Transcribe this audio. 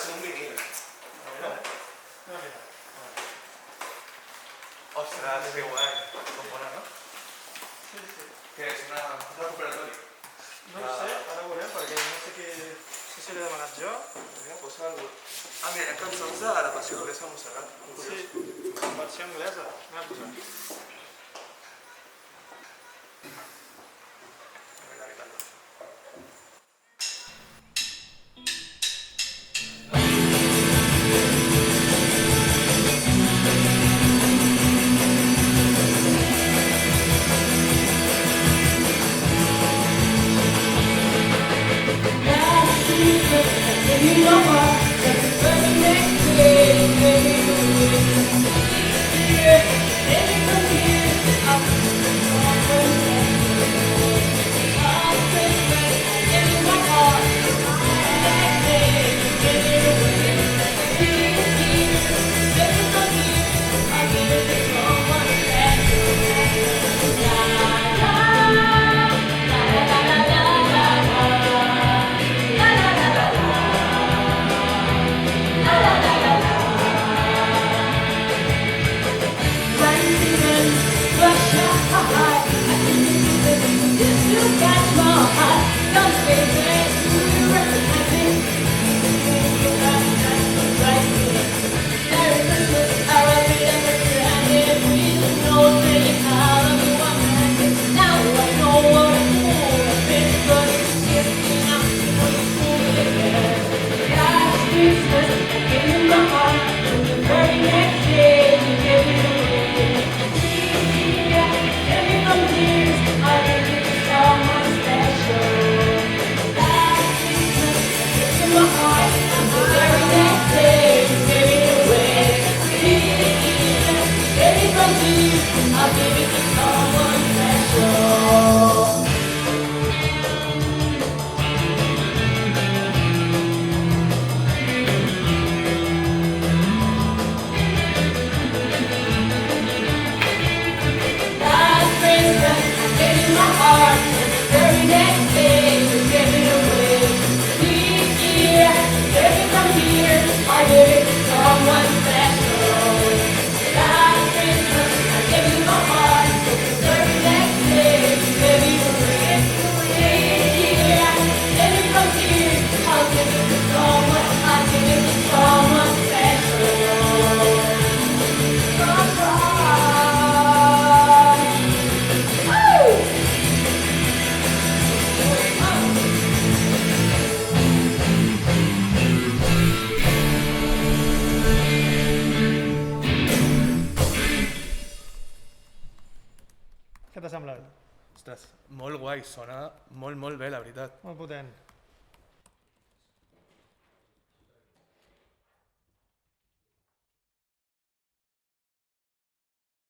ser un vinil. No, mira. Ostres, que guai. Com bona, no? Sí, sí. Que és un recuperatori. No ho sé, ara ho veurem, perquè no sé què... No sé si l'he demanat jo. Mira, posa algú. Ah, mira, hi ha cançons de la Passió de l'Esca Mossegat. Sí, versió anglesa. Anem a posar. Què t'ha semblat? Ostres, molt guai, sona molt bé, la veritat. Molt potent.